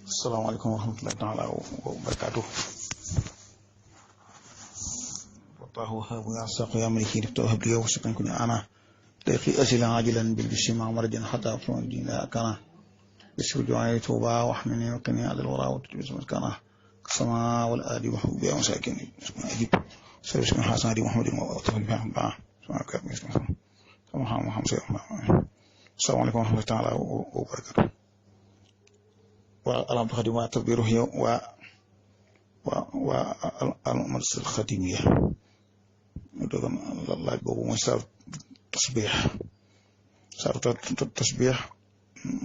Assalamualaikum warahmatullahi taala wabarakatuh. Wallahu habu yasaqu ya maliki liftu habli wa shukran kun ana laqi asilan ajilan bil bishma marjan hatta fun dina kana bisru du'ai tuba wa hamini wa qini ala al-wara wa tujuz maskana kasama wal adi wa hubbi wa sakin ajib sallallahu hasan di muhammadin wa tawfiq ba subhanaka bismillah assalamualaikum warahmatullahi taala wabarakatuh. Alam khadimah tabiruh ya wa al-marsil khadimiyah itu kan laaj boobu mooy sar tasbih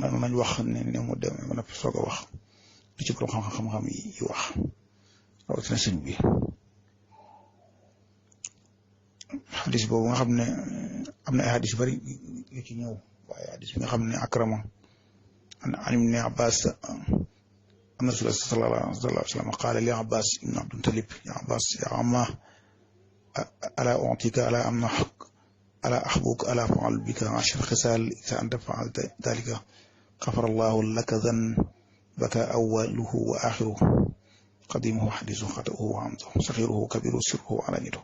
nañ wax ne mu demee ba noppi soog a wax li ci borom xam-xam yi wax rawatina sëñ bi xadis boobu nga xam ne am na ay xadis bari yu ci ñëw waaye xadis bi nga xam ne akrama an ibn Abbas أن رسول الله صلى الله عليه وسلم قال لعباس بن عبد المطلب يا عباس يا عماه ألا أعطيك ألا أمنحك ألا أحبك ألا أفعل بك 10 خصال إذا أنت فعلت ذلك غفر الله لك ذنبك أوله وآخره قديمه حديثه خطأه وعمده صغيره كبيره سره وعلانيته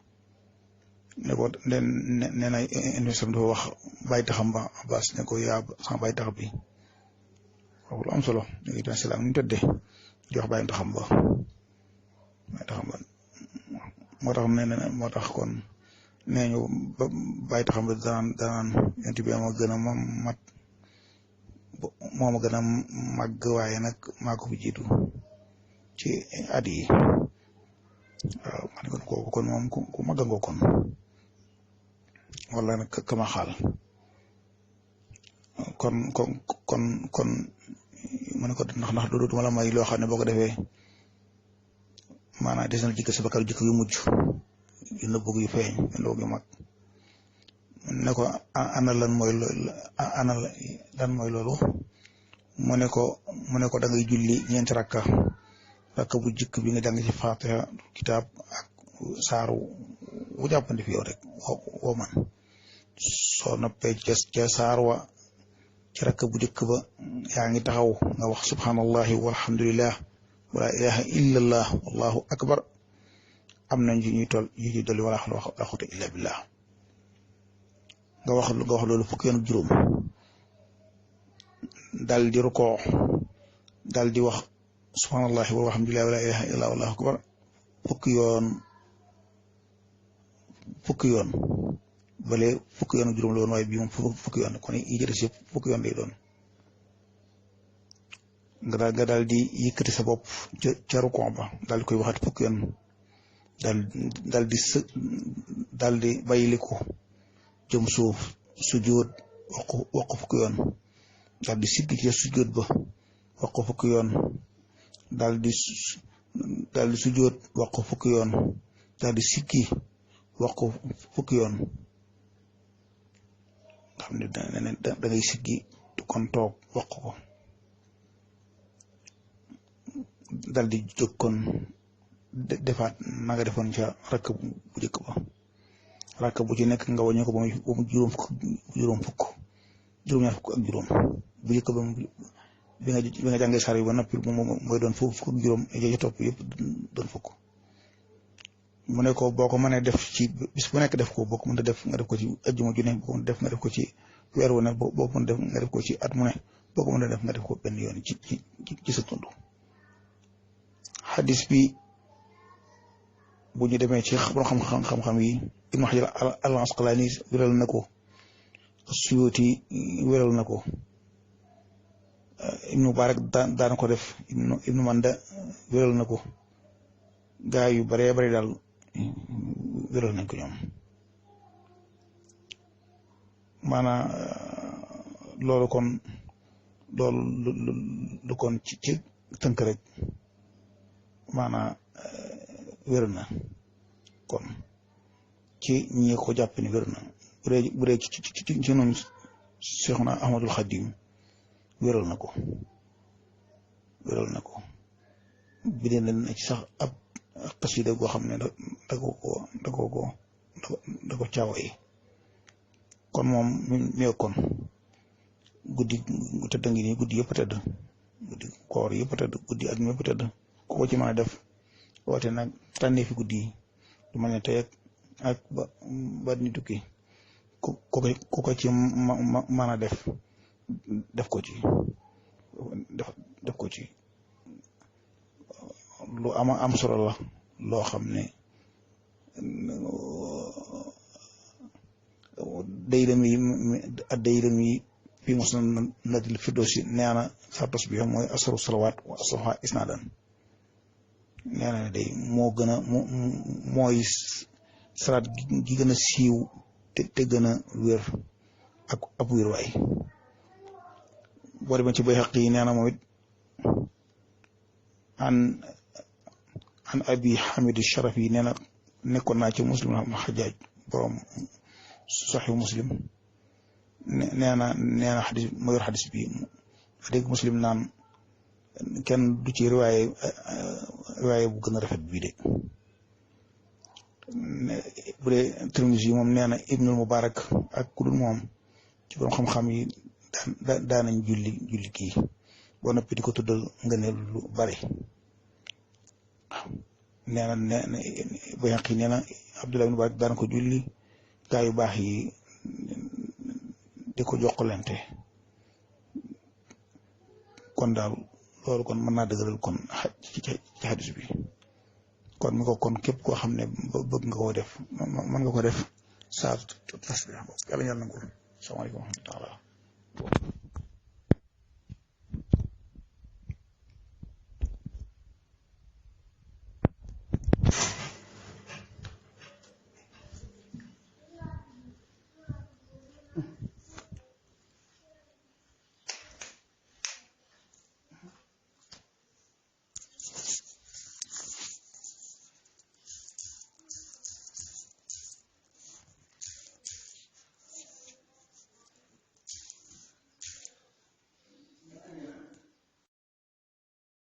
nee na investam dafa wax bàyyi taxam ba Abbas ne ko yaa sama bàyyi tax bi waaw lu am solo léegi daal salaam ñu tëddee di wax bàyyi taxam ba moo tax kon nee ñu bàyyi taxam ba danaan yonent bi ma gën a mat moo ma gën a màgg waaye nag maa ko fi jiitu ci at yi waaw ma ne kon kooku kon moom ku màgg ngoo kon wala nag kama xaal kon mu ne ko ndax dootuma la may loo xam ne boo ko defee maanaam des na jikko sa bakkaar jikko yu mujj yu nëbb yu feeñ yu ndaw yu mag ne ko ana lan mooy loolu mu ne ko da ngay julli ñeenti rakka bu jikk bi nga jàng ci Fatiha kitaab ak saaru wu jàppandi fi yow rek woo man soo noppee ca saar wa ci rakk bu jëkk ba yaa ngi taxaw nga wax subhanallahi walhamdulillah wala ilaha illallah wallahu akbar am nañ ci ñuy toll ñu ci dolli wala xuta illa billah nga wax loolu fukki yoon ak juróom dal di rukoo dal di wax subhanallahi walhamdulillah wala ilaha illallah wallahu akbar fukki yoon bale fukki yoon ak juróom la woon waaye bii moom fukki yoon kon yi jëres yëpp fukki yoon lay doon nga daal di yëkkati sa bopp ca rukon ba daal di koy waxat fukki yoon daal di bàyyiliku jëm suuf sujjóot wax ko fukki yoon daal di siggi ci sujjóot ba wax ko fukki yoon daal di sujjóot wax ko fukki yoon daal di siggi wax ko fukki yoon xam ne da ngay siggi kon toog wax ko dal di jóg kon defaat na nga defoon ca rakk bu njëkk ba rakk bu ci nekk nga wàññi ko ba mu juróom fukk juróom-ñaar fukk ak juróom bu njëkk ba bi nga jàngee saar yi ba noppi mooy doon fukk ak juróom ja topp yëpp doon fukk mu ne ko boo ko mënee def ci bis bu nekk def ko boo ko mën a def nga def ko ci ajjuma ju ne boo ko mën a def nga def ko ci weer wu ne boo ko mën a def nga def ko ci at mu ne boo ko mën a def nga def ko benn yoon ci sa tund xadis bi bu ñu demee ci borom xam-xam yi Ibn Hajar al-Asqalani wéral na ko Suyuti wéral na ko Ibn Mubarak daan ko def Ibn Manda wéral na ko gaa yu bare bare daal wéral nañ ko ñoom maanaam loolu kon ci tënk rek maanaam wér na kon ci ñi ko jàpp ni wér na bu dee ci noonu Seexuna Ahmadul Xadim wéral na ko bi dee na ci sax ab xasida goo xam ne da ko caawa yi kon moom mi kon guddi tëdd ngi nii guddi yëpp tëdd guddi koor yëpp tëdd guddi ak ñëpp tëdd ku ko ci mën a def woote nag tànnee fi guddi yi du ma ne tey ak ba ni tukki ku ko ci mën a def ko ci def ko ci lu am solo la loo xam ne daylami fi musnadil firdawsi nee na sartos bi mooy asaru salawaat wa asaha isnaadan nee na day moo gën a mooy salaat gi gën a siiw te gën a wér ak ab wér waay boo demee ci Bayhaqi yi nee na moom it an abi hamid sharaf yi nee na nekkoon naa ci muslim na xajaaj borom saxi muslim nee na xadis ma yor xadis bi dégg muslim naan kenn du ci riwaaye bu gën a rafet bii de bu dee Tirmisi moom nee na Ibnul Mubarak ak ku dul moom ci borom xam-xam yi daanañ julli kii boo noppi di ko tuddal nga ne lu bari waaw nee na Bayhaqi nee na Abdullah ibn Mubarak daan ko julli gaa yu baax yi di ko jokkalante kon daal loolu kon mën naa dëgëral kon ci xadis bi kon mi ko kon képp koo xam ne bëgg nga koo def mën nga ko def saa tas bi yàlla ñal nangul salaamaaleykum wa rahmatulah